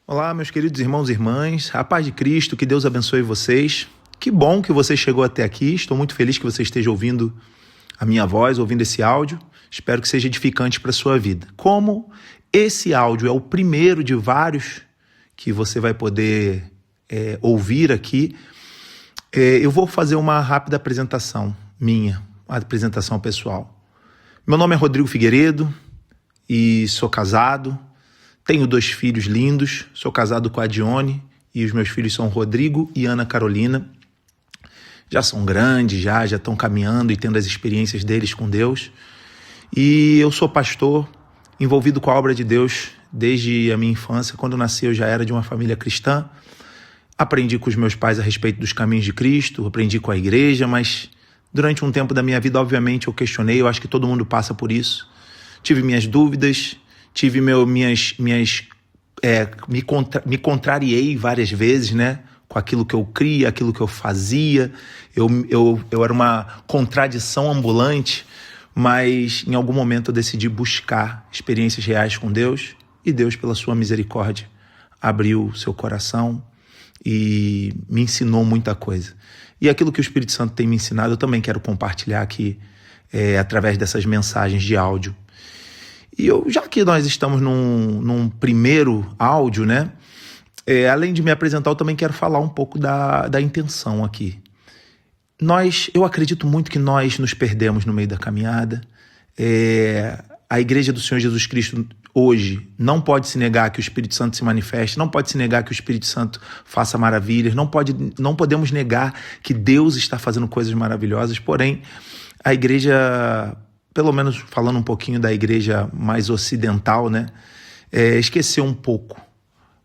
Olá, meus queridos irmãos e irmãs, a paz de Cristo, que Deus abençoe vocês. Que bom que você chegou até aqui, estou muito feliz que você esteja ouvindo a minha voz, ouvindo esse áudio. Espero que seja edificante para a sua vida. Como esse áudio é o primeiro de vários que você vai poder ouvir aqui, eu vou fazer uma rápida apresentação minha, uma apresentação pessoal. Meu nome é Rodrigo Figueiredo e sou casado. Tenho 2 filhos lindos, sou casado com a Dione e os meus filhos são Rodrigo e Ana Carolina. Já são grandes, já estão caminhando e tendo as experiências deles com Deus. E eu sou pastor, envolvido com a obra de Deus desde a minha infância. Quando eu nasci, eu já era de uma família cristã. Aprendi com os meus pais a respeito dos caminhos de Cristo, aprendi com a igreja, mas durante um tempo da minha vida, obviamente, eu questionei, eu acho que todo mundo passa por isso. Tive minhas dúvidas, me contrariei várias vezes, né? Com aquilo que eu cria, aquilo que eu fazia. Eu era uma contradição ambulante, mas em algum momento eu decidi buscar experiências reais com Deus e Deus, pela sua misericórdia, abriu seu coração e me ensinou muita coisa. E aquilo que o Espírito Santo tem me ensinado, eu também quero compartilhar aqui através dessas mensagens de áudio. E já que nós estamos num primeiro áudio, né? Além de me apresentar, eu também quero falar um pouco da intenção aqui. Eu acredito muito que nós nos perdemos no meio da caminhada. A Igreja do Senhor Jesus Cristo hoje não pode se negar que o Espírito Santo se manifeste, não pode se negar que o Espírito Santo faça maravilhas, não podemos negar que Deus está fazendo coisas maravilhosas, porém, a igreja, pelo menos falando um pouquinho da igreja mais ocidental, né, esqueceu um pouco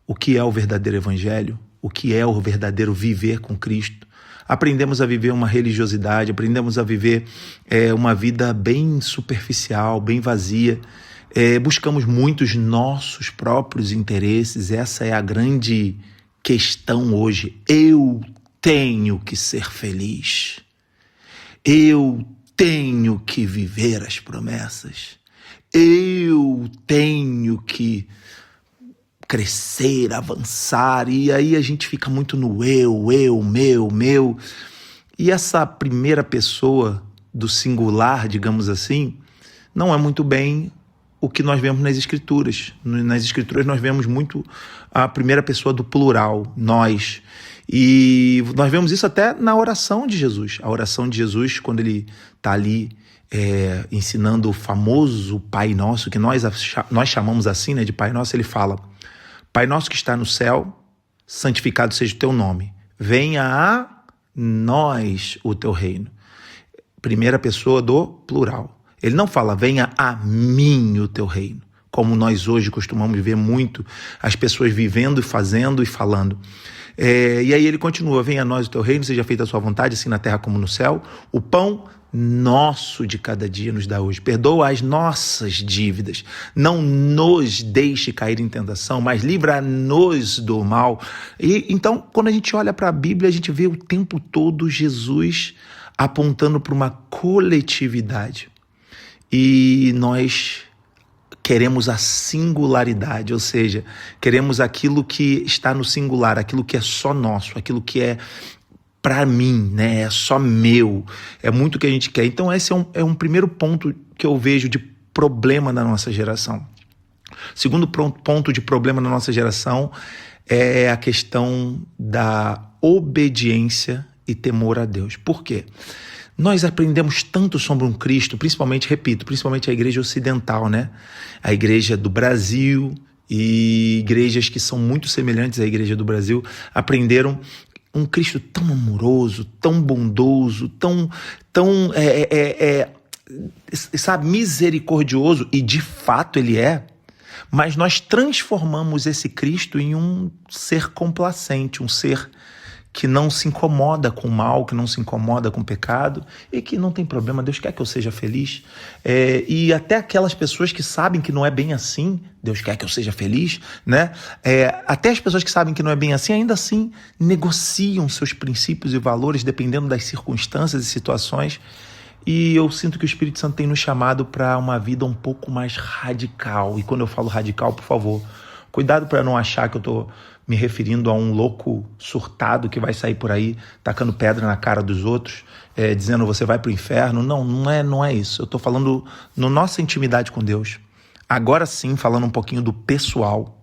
o que é o verdadeiro evangelho, o que é o verdadeiro viver com Cristo. Aprendemos a viver uma religiosidade, aprendemos a viver uma vida bem superficial, bem vazia. Buscamos muitos nossos próprios interesses. Essa é a grande questão hoje. Eu tenho que ser feliz. Eu tenho que viver as promessas. Eu tenho que crescer, avançar, e aí a gente fica muito no eu, meu. E essa primeira pessoa do singular, digamos assim, não é muito bem o que nós vemos nas Escrituras. Nas Escrituras nós vemos muito a primeira pessoa do plural, nós. E nós vemos isso até na oração de Jesus. A oração de Jesus, quando ele está ali ensinando o famoso Pai Nosso, que nós chamamos assim, né, de Pai Nosso, ele fala: Pai nosso que está no céu, santificado seja o teu nome. Venha a nós o teu reino. Primeira pessoa do plural. Ele não fala, venha a mim o teu reino, como nós hoje costumamos ver muito as pessoas vivendo e fazendo e falando. E aí ele continua, venha a nós o teu reino, seja feita a sua vontade, assim na terra como no céu. O pão nosso de cada dia nos dá hoje. Perdoa as nossas dívidas. Não nos deixe cair em tentação, mas livra-nos do mal. E então, quando a gente olha para a Bíblia, a gente vê o tempo todo Jesus apontando para uma coletividade. E nós queremos a singularidade, ou seja, queremos aquilo que está no singular, aquilo que é só nosso, aquilo que é para mim, né? É só meu, é muito o que a gente quer. Então esse é um primeiro ponto que eu vejo de problema na nossa geração. Segundo ponto de problema na nossa geração é a questão da obediência e temor a Deus. Por quê? Nós aprendemos tanto sobre um Cristo, principalmente a igreja ocidental, né? A igreja do Brasil e igrejas que são muito semelhantes à igreja do Brasil aprenderam um Cristo tão amoroso, tão bondoso, tão misericordioso, e de fato ele é, mas nós transformamos esse Cristo em um ser complacente, um ser que não se incomoda com o mal, que não se incomoda com o pecado e que não tem problema, Deus quer que eu seja feliz. E até aquelas pessoas que sabem que não é bem assim, Deus quer que eu seja feliz, né? Até as pessoas que sabem que não é bem assim, ainda assim negociam seus princípios e valores dependendo das circunstâncias e situações. E eu sinto que o Espírito Santo tem nos chamado para uma vida um pouco mais radical. E quando eu falo radical, por favor, Cuidado para não achar que eu estou me referindo a um louco surtado que vai sair por aí tacando pedra na cara dos outros, dizendo você vai para o inferno. Não é isso. Eu estou falando na nossa intimidade com Deus. Agora sim, falando um pouquinho do pessoal.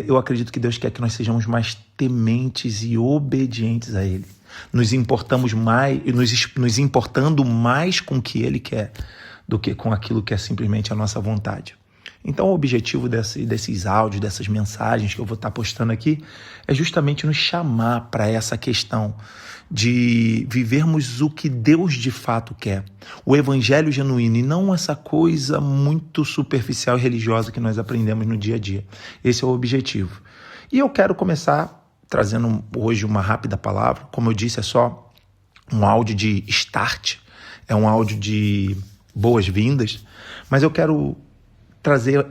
Eu acredito que Deus quer que nós sejamos mais tementes e obedientes a Ele. Nos importando mais com o que Ele quer do que com aquilo que é simplesmente a nossa vontade. Então o objetivo desses áudios, dessas mensagens que eu vou estar postando aqui é justamente nos chamar para essa questão de vivermos o que Deus de fato quer. O evangelho genuíno e não essa coisa muito superficial e religiosa que nós aprendemos no dia a dia. Esse é o objetivo. E eu quero começar trazendo hoje uma rápida palavra. Como eu disse, é só um áudio de start, é um áudio de boas-vindas, mas eu quero trazer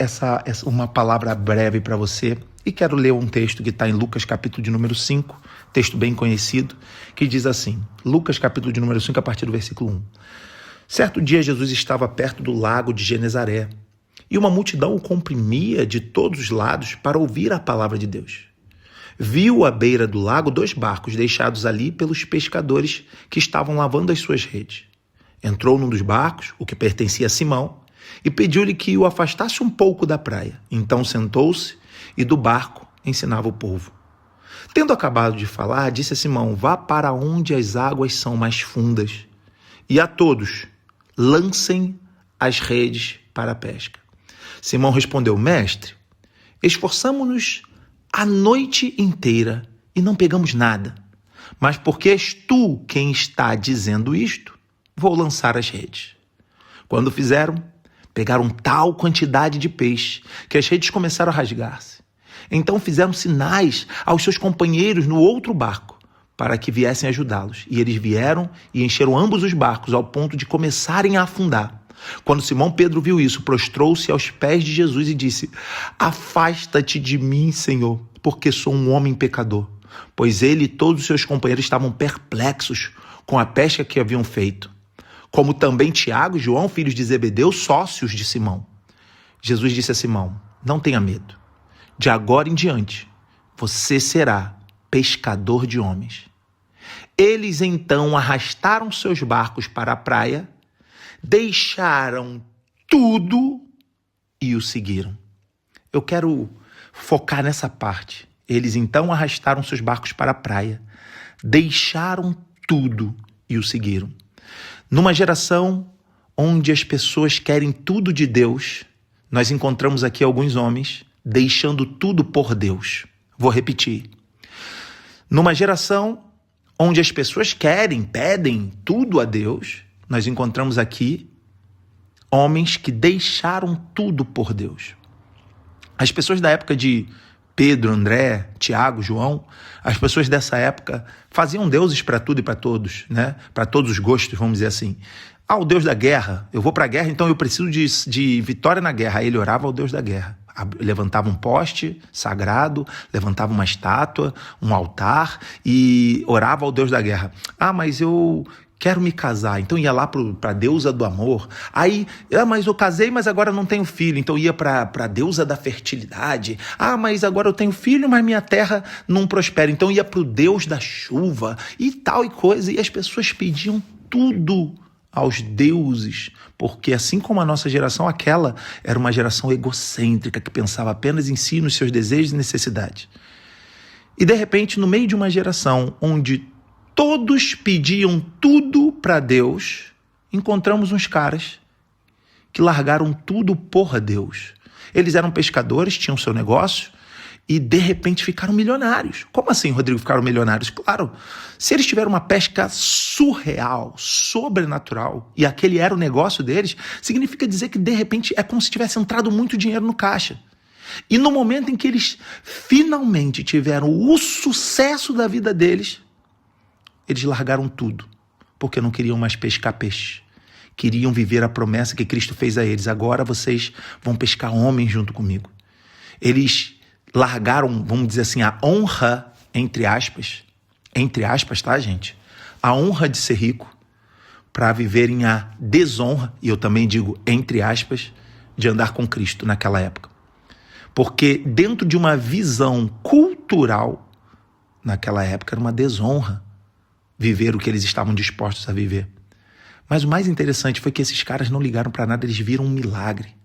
uma palavra breve para você e quero ler um texto que está em Lucas capítulo de número 5, texto bem conhecido, que diz assim, Lucas capítulo de número 5, a partir do versículo 1. Certo dia Jesus estava perto do lago de Genezaré e uma multidão o comprimia de todos os lados para ouvir a palavra de Deus. Viu à beira do lago 2 barcos deixados ali pelos pescadores que estavam lavando as suas redes. Entrou num dos barcos, o que pertencia a Simão, e pediu-lhe que o afastasse um pouco da praia. Então sentou-se e do barco ensinava o povo. Tendo acabado de falar, disse a Simão, vá para onde as águas são mais fundas e a todos lancem as redes para a pesca. Simão respondeu, mestre, esforçamo-nos a noite inteira e não pegamos nada, mas porque és tu quem está dizendo isto, vou lançar as redes. Quando fizeram, pegaram tal quantidade de peixe que as redes começaram a rasgar-se. Então fizeram sinais aos seus companheiros no outro barco para que viessem ajudá-los. E eles vieram e encheram ambos os barcos ao ponto de começarem a afundar. Quando Simão Pedro viu isso, prostrou-se aos pés de Jesus e disse, afasta-te de mim, Senhor, porque sou um homem pecador. Pois ele e todos os seus companheiros estavam perplexos com a pesca que haviam feito, como também Tiago e João, filhos de Zebedeu, sócios de Simão. Jesus disse a Simão, não tenha medo. De agora em diante, você será pescador de homens. Eles então arrastaram seus barcos para a praia, deixaram tudo e o seguiram. Eu quero focar nessa parte. Eles então arrastaram seus barcos para a praia, deixaram tudo e o seguiram. Numa geração onde as pessoas querem tudo de Deus, nós encontramos aqui alguns homens deixando tudo por Deus. Vou repetir. Numa geração onde as pessoas pedem tudo a Deus, nós encontramos aqui homens que deixaram tudo por Deus. As pessoas da época de Pedro, André, Tiago, João, as pessoas dessa época faziam deuses para tudo e para todos, né? Para todos os gostos, vamos dizer assim. O Deus da guerra, eu vou para a guerra, então eu preciso de vitória na guerra. Aí ele orava ao Deus da guerra. Levantava um poste sagrado, levantava uma estátua, um altar e orava ao Deus da guerra. Mas eu quero me casar, então ia lá para a deusa do amor. Aí, mas eu casei, mas agora não tenho filho, então ia para a deusa da fertilidade. Mas agora eu tenho filho, mas minha terra não prospera, então ia para o Deus da chuva e tal e coisa. E as pessoas pediam tudo aos deuses, porque assim como a nossa geração, aquela era uma geração egocêntrica que pensava apenas em si, nos seus desejos e necessidades. E de repente, no meio de uma geração onde todos pediam tudo para Deus, encontramos uns caras que largaram tudo por Deus. Eles eram pescadores, tinham seu negócio e de repente ficaram milionários. Como assim, Rodrigo, ficaram milionários? Claro, se eles tiveram uma pesca surreal, sobrenatural, e aquele era o negócio deles, significa dizer que de repente é como se tivesse entrado muito dinheiro no caixa. E no momento em que eles finalmente tiveram o sucesso da vida deles, eles largaram tudo, porque não queriam mais pescar peixe. Queriam viver a promessa que Cristo fez a eles. Agora vocês vão pescar homens junto comigo. Eles largaram, vamos dizer assim, a honra, entre aspas, tá, gente? A honra de ser rico para viverem a desonra, e eu também digo, entre aspas, de andar com Cristo naquela época. Porque dentro de uma visão cultural, naquela época era uma desonra viver o que eles estavam dispostos a viver. Mas o mais interessante foi que esses caras não ligaram para nada, eles viram um milagre.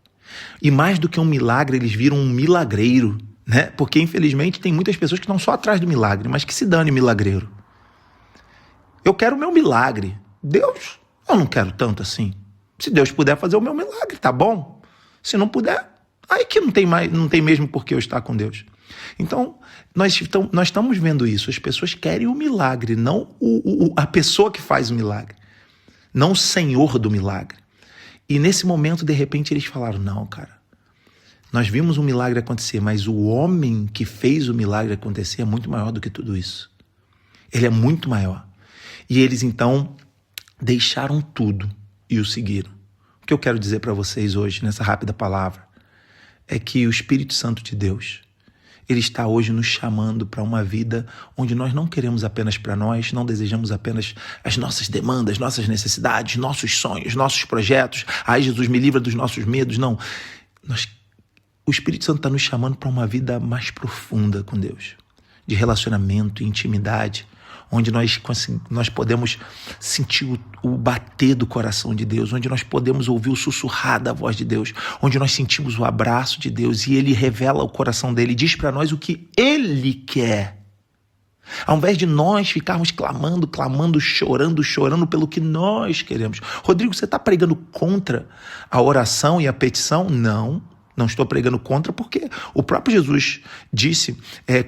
E mais do que um milagre, eles viram um milagreiro, né? Porque infelizmente tem muitas pessoas que estão só atrás do milagre, mas que se dane milagreiro. Eu quero o meu milagre. Deus, eu não quero tanto assim. Se Deus puder fazer o meu milagre, tá bom. Se não puder, aí que não tem mesmo por que eu estar com Deus. Então, nós estamos vendo isso. As pessoas querem o milagre, não a pessoa que faz o milagre. Não o Senhor do milagre. E nesse momento, de repente, eles falaram, não, cara, nós vimos um milagre acontecer, mas o homem que fez o milagre acontecer é muito maior do que tudo isso. Ele é muito maior. E eles, então, deixaram tudo e o seguiram. O que eu quero dizer para vocês hoje, nessa rápida palavra, é que o Espírito Santo de Deus, ele está hoje nos chamando para uma vida onde nós não queremos apenas para nós, não desejamos apenas as nossas demandas, nossas necessidades, nossos sonhos, nossos projetos. Ai, Jesus, me livra dos nossos medos. Não. O Espírito Santo está nos chamando para uma vida mais profunda com Deus, de relacionamento, intimidade, onde nós podemos sentir o bater do coração de Deus, onde nós podemos ouvir o sussurrar da voz de Deus, onde nós sentimos o abraço de Deus e Ele revela o coração dele, diz para nós o que Ele quer. Ao invés de nós ficarmos clamando, chorando pelo que nós queremos. Rodrigo, você está pregando contra a oração e a petição? Não estou pregando contra, porque o próprio Jesus disse,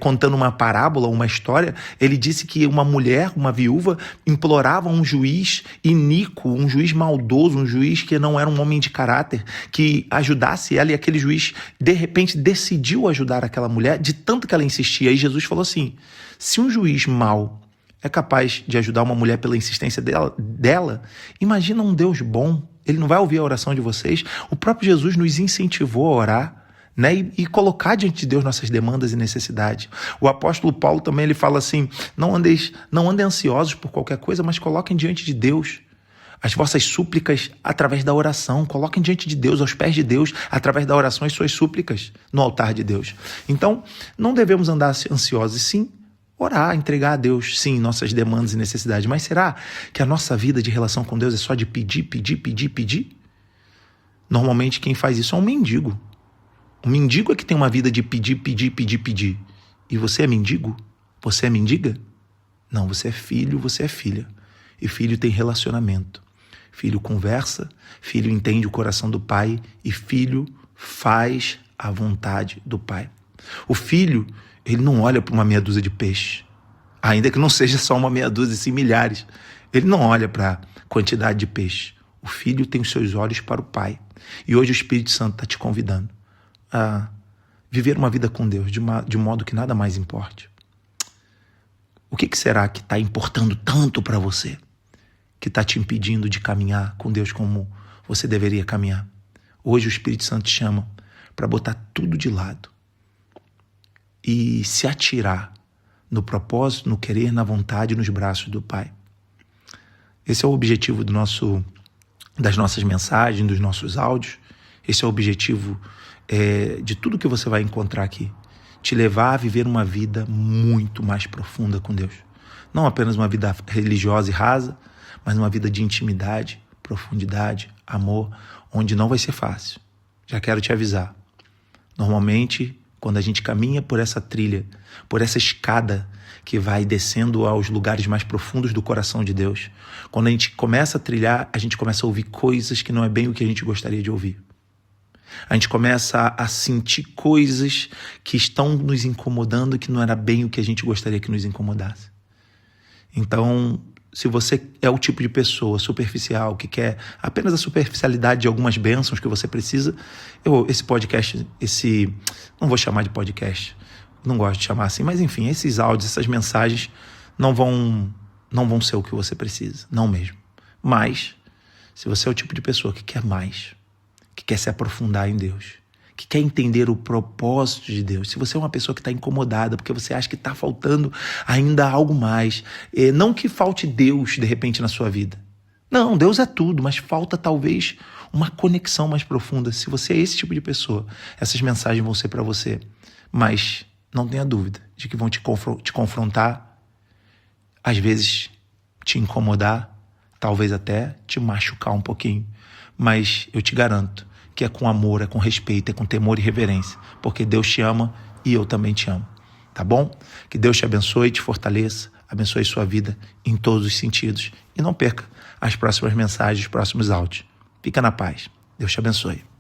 contando uma parábola, uma história, ele disse que uma mulher, uma viúva, implorava um juiz iníquo, um juiz maldoso, um juiz que não era um homem de caráter, que ajudasse ela, e aquele juiz, de repente, decidiu ajudar aquela mulher, de tanto que ela insistia. E Jesus falou assim, se um juiz mau é capaz de ajudar uma mulher pela insistência dela, imagina um Deus bom. Ele não vai ouvir a oração de vocês. O próprio Jesus nos incentivou a orar, né? E colocar diante de Deus nossas demandas e necessidades. O apóstolo Paulo também ele fala assim, não andem ansiosos por qualquer coisa, mas coloquem diante de Deus as vossas súplicas através da oração. Coloquem diante de Deus, aos pés de Deus, através da oração, as suas súplicas no altar de Deus. Então, não devemos andar ansiosos, sim, orar, entregar a Deus, sim, nossas demandas e necessidades. Mas será que a nossa vida de relação com Deus é só de pedir? Normalmente quem faz isso é um mendigo. O mendigo é que tem uma vida de pedir. E você é mendigo? Você é mendiga? Não, você é filho, você é filha. E filho tem relacionamento. Filho conversa, filho entende o coração do pai e filho faz a vontade do pai. O filho, ele não olha para uma meia dúzia de peixes, ainda que não seja só uma meia dúzia, sim milhares. Ele não olha para a quantidade de peixes. O filho tem os seus olhos para o pai. E hoje o Espírito Santo está te convidando a viver uma vida com Deus de modo que nada mais importe. O que será que está importando tanto para você, que está te impedindo de caminhar com Deus como você deveria caminhar? Hoje o Espírito Santo te chama para botar tudo de lado e se atirar no propósito, no querer, na vontade, nos braços do Pai. Esse é o objetivo das nossas mensagens, dos nossos áudios. Esse é o objetivo de tudo que você vai encontrar aqui. Te levar a viver uma vida muito mais profunda com Deus. Não apenas uma vida religiosa e rasa, mas uma vida de intimidade, profundidade, amor, onde não vai ser fácil. Já quero te avisar. Normalmente, quando a gente caminha por essa trilha, por essa escada que vai descendo aos lugares mais profundos do coração de Deus, quando a gente começa a trilhar, a gente começa a ouvir coisas que não é bem o que a gente gostaria de ouvir. A gente começa a sentir coisas que estão nos incomodando, que não era bem o que a gente gostaria que nos incomodasse. Então, se você é o tipo de pessoa superficial, que quer apenas a superficialidade de algumas bênçãos que você precisa, esse podcast, não vou chamar de podcast, não gosto de chamar assim, mas enfim, esses áudios, essas mensagens não vão ser o que você precisa, não mesmo. Mas, se você é o tipo de pessoa que quer mais, que quer se aprofundar em Deus, que quer entender o propósito de Deus, se você é uma pessoa que está incomodada porque você acha que está faltando ainda algo mais, não que falte Deus de repente na sua vida. Não, Deus é tudo, mas falta talvez uma conexão mais profunda. Se você é esse tipo de pessoa, essas mensagens vão ser para você. Mas não tenha dúvida de que vão te confrontar, às vezes te incomodar, talvez até te machucar um pouquinho. Mas eu te garanto que é com amor, é com respeito, é com temor e reverência. Porque Deus te ama e eu também te amo. Tá bom? Que Deus te abençoe, te fortaleça, abençoe sua vida em todos os sentidos. E não perca as próximas mensagens, os próximos áudios. Fica na paz. Deus te abençoe.